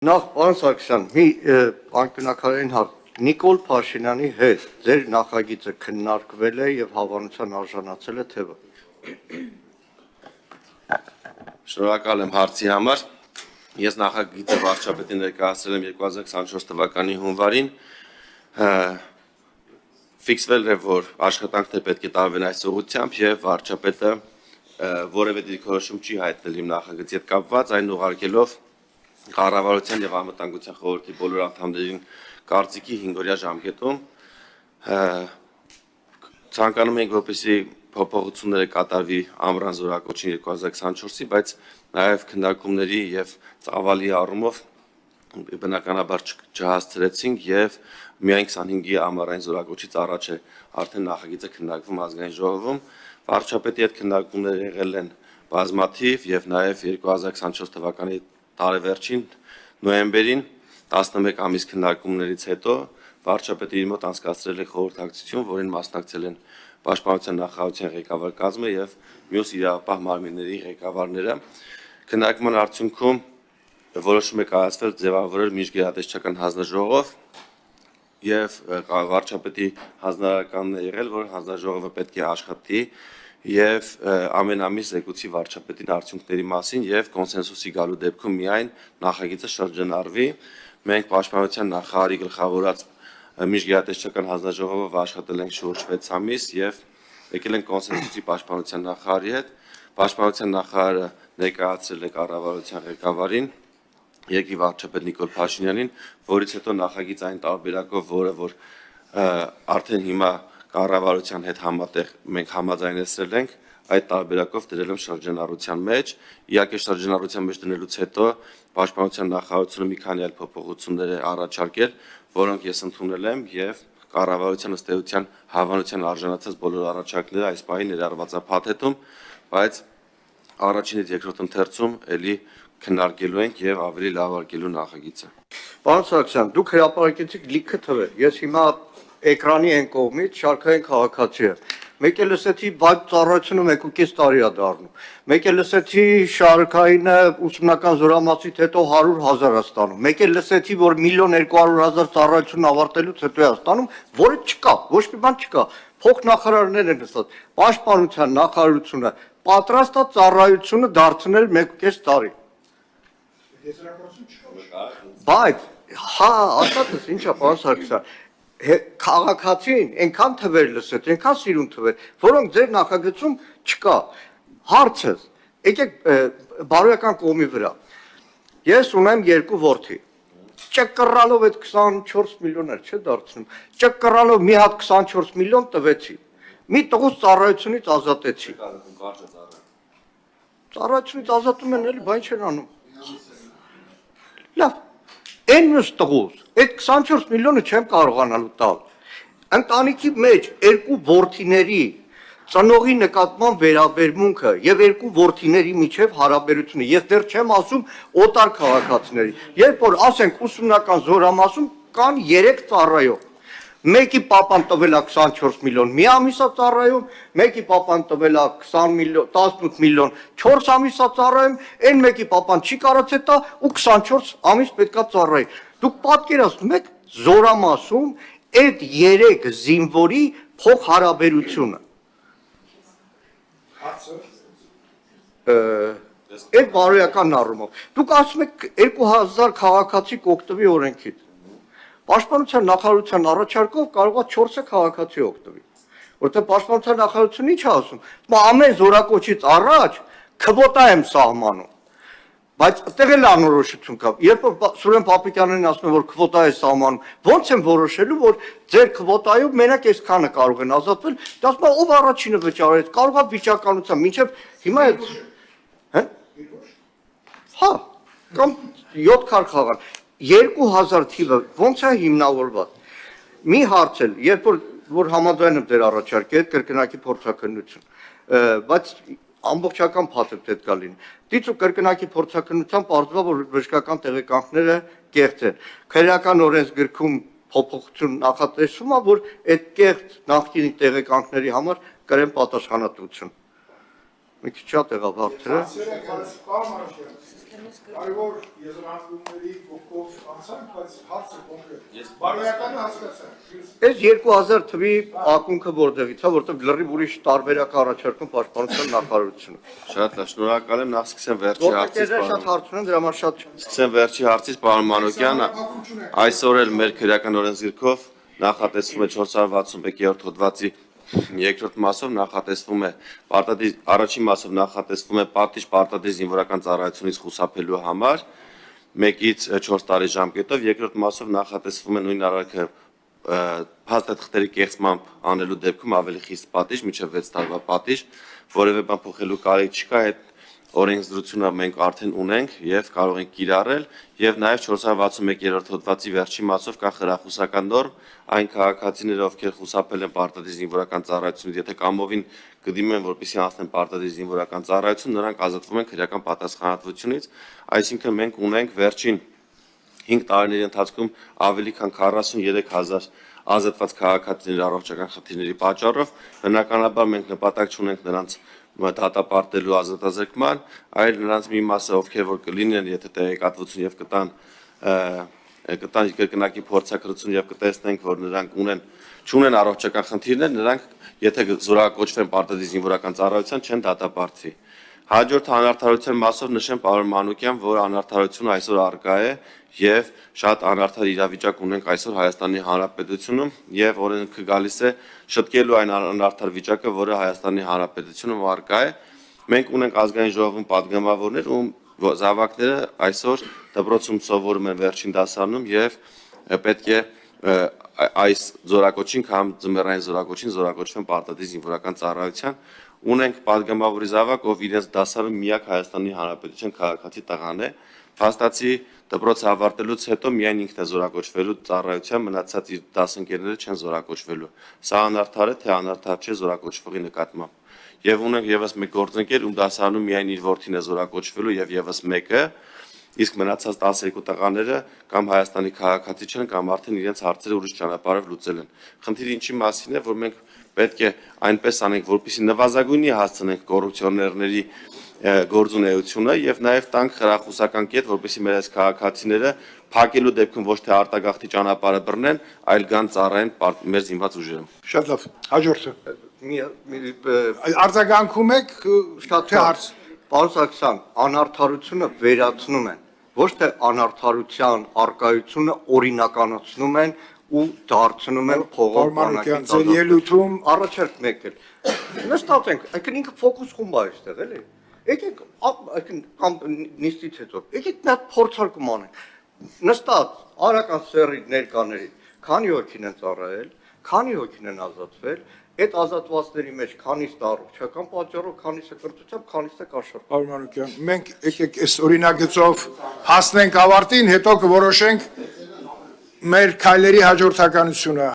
Նախ պարոն Սարգսյան, մի անկյունակարային հարց։ Նիկոլ Փաշինյանի հետ ձեր նախագիծը քննարկվել է եւ հավանության արժանացել է թե ոչ։ Շնորհակալ եմ հարցի համար։ Ես նախագիծը վարչապետին ներկայացրել եմ 2024 թվականի հունվարին։ Ֆիքսվել է, որ աշխատանքներ պետք է տարվեն այս ուղղությամբ եւ վարչապետը որևէ դիրքորոշում չի հայտնել իմ նախագծի հետ կապված, այն ուղարկելով Կառավարության եւ Անվտանգության խորհրդի բոլոր անդամներին կարծիքի 5-օրյա ժամկետում ցանկանում ենք, որպեսզի փոփոխությունները կատարվի ամռան զորակոչին 2024-ի, բայց նաեւ քննարկումների եւ ծավալի առումով բնականաբար չհասցրեցինք եւ միայն 25-ի ամառային զորակոչից առաջ է արդեն նախագիծը քննարկվում ազգային ժողովում։ Վարչապետի հետ քննարկումներ եղել են բազմաթիվ եւ նաեւ 2024 թվականի տարեվերջին նոյեմբերին 11 ամիս քննարկումներից հետո վարչապետը իր մոտ անցկացրել է խորհրդակցություն, որին մասնակցել են Պաշտպանության նախարարության ղեկավար կազմը եւ մյուս իրավապահ մարմինների ղեկավարները։ Քննարկման արդյունքում որոշում է կայացվել ձևավորել միջգերատեսչական հանձնաժողով եւ վարչապետի հանձնարարականն է եղել, որ հանձնաժողովը պետք է աշխատի եւ ամեն ամիս զեկուցի վարչապետին արդյունքների մասին եւ կոնսենսուսի գալու դեպքում միայն նախագիծը շրջանառվի։ Մենք Պաշտպանության նախարարի գլխավորած միջգերատեսչական հանձնաժողովով աշխատել ենք շուրջ 6 ամիս եւ եկել ենք կոնսենսուսի Պաշտպանության նախարարի հետ։ Պաշտպանության նախարարը ներկայացրել է կառավարության ղեկավարին երկրի վարչապետ Նիկոլ Փաշինյանին, որից հետո նախագիծ այն տարբերակով, որը որ արդեն հիմա կառավարության հետ համատեղ մենք համաձայնեցրել ենք, այդ տարբերակով դրել եմ շրջանառության մեջ։ Իհարկե շրջանառության մեջ դնելուց հետո Պաշտպանության նախարարությունը մի քանի այլ փոփոխություններ է առաջարկել, որոնք ես ընդունել եմ եւ կառավարության ըստ էության հավանության արժանացած բոլոր առաջարկները այս պահին ներառված է փաթեթում, բայց առաջինից երկրորդ ընթերցում ելի քննարկելու ենք եւ ավելի լավարկելու նախագիծը։ Պարոն Սարգսյան, դուք հրապարակեցիք լիքը թվեր։ Ես հիմա էկրանի այն կողմից շարքային քաղաքացի եմ։ Մեկ է լսեցի բակ ծառայությունը 1.5 տարի է դառնում։ Մեկ է լսեցի շարքայինը ուսումնական զորամասից հետո 100,000 է ստանում։ Մեկ է լսեցի, որ 1.200,000 ծառայություն ավարտելուց հետո է ստանում, որը չկա, ոչ մի բան չկա։ Փոխնախարարներ են նստած։ Պաշտպանության նախարարությունը պատրաստ է ծառայությունը դարձնել 1.5 տարի։ Բայց հա, ասածս ինչա, պարոն Սարգսյան, քաղաքացին այնքան թվեր լսեց, այնքան սիրուն թվեր, որոնք ձեր նախագծում չկա։ Հարցս, եկեք բարոյական կողմի վրա։ Ես ունեմ 2 որդի։ Ճկռալով այդ 24 միլիոններ չէ դարձնում։ Ճկռալով մի հատ 24 միլիոն տվեցի։ Մի տղուց ծառայությունից ազատեցի։ Ծառայությունից ազատում են էլի, բան չեն անում։ Լավ, այն մյուս տղուց, այդ 24 միլիոնը չեմ կարողանալու տալ։ Ընտանիքի մեջ 2 որդիների ծնողի նկատմամբ վերաբերմունքը եւ 2 որդիների միջև հարաբերությունը, ես դեռ չեմ ասում օտար քաղաքացիների, երբ որ ասենք ուսումնական զորամասում կան 3 ծառայող, մեկի պապան տվել է 24 միլիոն մի ամիսա ծառայում, մեկի պապան տվել է 20 միլիոն, 18 միլիոն 4 ամիսա ծառայում, այն մեկի պապան չի կարողացել տա ու 24 ամիս պետքա ծառայի։ Դուք պատկերացնում եք զորամասում այդ 3 զինվորի փոխհարաբերությունը։ Այդ բարոյական առումով։ Դուք ասում եք 2000 քաղաքացի կօգտվի օրենքից։ Պաշտպանության նախարարության առաջարկով կարող է 4 քաղաքացի օգտվի։ Որտեղ Պաշտպանության նախարարությունը ինչ է ասում։ Ամեն զորակոչից առաջ քվոտա եմ սահմանում։ Բայց այդտեղ էլ անորոշություն կա։ Երբ որ Սուրեն Պապիկյանին ասում են, որ քվոտա է սահմանում, ո՞նց են որոշելու, որ ձեր քվոտայով մենակ այսքանը կարող են ազատվել, դա ասում է ով առաջինը վճարեց, կարող է վիճականությամբ, մինչև հիմա է։ Հա, կամ 7 քար խաղան։ 2000 թիվը ո՞նց է հիմնավորված։ Մի հարց էլ, երբ որ համաձայն եմ դեր առաջարկի հետ կրկնակի փորձաքննություն, բայց ամբողջական փաթեթ պետք է լինի։ Դիցու կրկնակի փորձաքննության պարզվա, որ բժշկական տեղեկանքները կեղծ են։ Քրեական օրենսգրքում փոփոխություն նախատեսվում է, որ այդ կեղծ նախկին տեղեկանքների համար կրեն պատասխանատվություն։ Մի քիչ շատ եղավ հարցերը։ Կարևոր եզրանկումների կողքով անցանք, բայց հարցը կոնկրետ։ Բարոյականը հասկացանք։ Այս 2000 թվի ակունքը որտեղից է, որտեղ լրիվ ուրիշ տարբերակ առաջարկում պաշտպանության նախարարությունը։ Շատ լավ, շնորհակալ եմ, նախ սկսեմ վերջի հարցից, Շատ հարցեր են, դրա համար շատ Սկսեմ վերջի հարցից, պարոն Մանուկյան, այսօր էլ մեր քրեական օրենսգիրքով նախատեսվում է 461-րդ հոդվածի երկրորդ մասով նախատեսվում է առաջին մասով նախատեսվում է պատիժ պարտադիր զինվորական ծառայությունից խուսափելու համար 1-ից 4 տարի ժամկետով, երկրորդ մասով նախատեսվում է նույն արարքը փաստաթղթերի կեղծմամբ անելու դեպքում ավելի խիստ պատիժ, մինչև 6 տարվա պատիժ, որևէ բան փոխելու կարիք չկա, այդ օրենսդրությունը մենք արդեն ունենք եւ կարող ենք կիրառել եւ նաեւ 461-րդ հոդվածի վերջին մասով կա խրախուսական նորմ այն քաղաքացիները, ովքեր խուսափել են պարտադիր զինվորական ծառայությունից, եթե կամովին կդիմեն, որպեսզի անցնեն պարտադիր զինվորական ծառայություն, նրանք ազատվում են քրեական պատասխանատվությունից, այսինքն մենք ունենք վերջին 5 տարիների ընթացքում ավելի քան 43000 ազատված քաղաքացիների առողջական խնդիրների պատճառով, բնականաբար մենք նպատակ չունենք նրանց դատապարտելու ազատազրկման, այլ նրանց մի մասը, ովքեր որ կլինեն, եթե տեղեկատվություն եւ կտան կրկնակի փորձակրություն եւ կտեսնենք, որ նրանք չունեն առողջական խնդիրներ, նրանք եթե զորակոչվեն պարտադիր զինվորական ծառայության, չեն դատապարտվի։ Հաջորդ անարդարության մասով նշեմ, պարոն Մանուկյան, որ անարդարությունը այսօր առկա է եւ շատ անարդար իրավիճակ ունենք այսօր Հայաստանի Հանրապետությունում եւ օրենքը գալիս է շտկելու այն անարդար վիճակը, որը Հայաստանի Հանրապետությունում առկա է։ Մենք ունենք ազգային ժողովում падգամավորներ, ում զավակները այսօր դպրոցում սովորում են վերջին դասարանում եւ պետք է այս զորակոչին կամ ձմեռային զորակոչին զորակոչվեն պարտադիր զինվորական ծառայության։ Ունենք падգամավորի զավակ, ով իրենց դասարանում միակ Հայաստանի Հանրապետության քաղաքացի տղան է, փաստացի դպրոցը ավարտելուց հետո միայն ինքն է զորակոչվելու ծառայության, մնացած իր դասընկերները չեն զորակոչվելու։ Սա անարդար է, թե անարդար չէ զորակոչվողի նկատմամբ։ Եվ ունենք եւս մեկ գործընկեր, ում դասարանում միայն իր որդին է զորակոչվելու եւ եւս մեկը, իսկ մնացած 12 տղաները կամ Հայաստանի քաղաքացի չեն կամ արդեն իրենց հարցերը ուրիշ ճանապարհով լուծել են։ Խնդիրը ինչի մասին է, որ մենք պետք է այնպես անենք, որպեսզի նվազագույնի հասցնենք կոռուպցիոներների գործունեությունը եւ նաեւ տանք խրախուսական կետ, որպեսզի մեր այս քաղաքացիները փակելու դեպքում ոչ թե արտագաղթի ճանապարհը բռնեն, այլ գան ծառայեն մեր զինված ուժերում։ Շատ լավ, հաջորդը։ մի Արձագանքում եք շատ թե հարց։ Պարոն Սարգսյան, անարդարությունը վերացնում են, ոչ թե անարդարության արկայությունը օրինականացնում են ու դարձնում են փողոք Մանուկյան, ձեր ելույթում առաջարկ մեկ էլ։ Նստած ենք, այսինքն ինքը ֆոկուս խումբ է այստեղ, էլի։ Եկեք, այսինքն կամ նիստից հետո, եկեք մի հատ փորձարկում անենք։ Նստած արական սերի ներկաների, քանի հոգին են ծառայել, քանի հոգին են ազատվել, այդ ազատվածների մեջ քանիսը առողջական պատճառով, քանիսը կրթությամբ, քանիսը կաշառք։ Պարոն Մանուկյան, մենք եկեք այս օրինագծով հասնենք ավարտին, հետո կորոշենք մեր քայլերի հաջորդականությունը։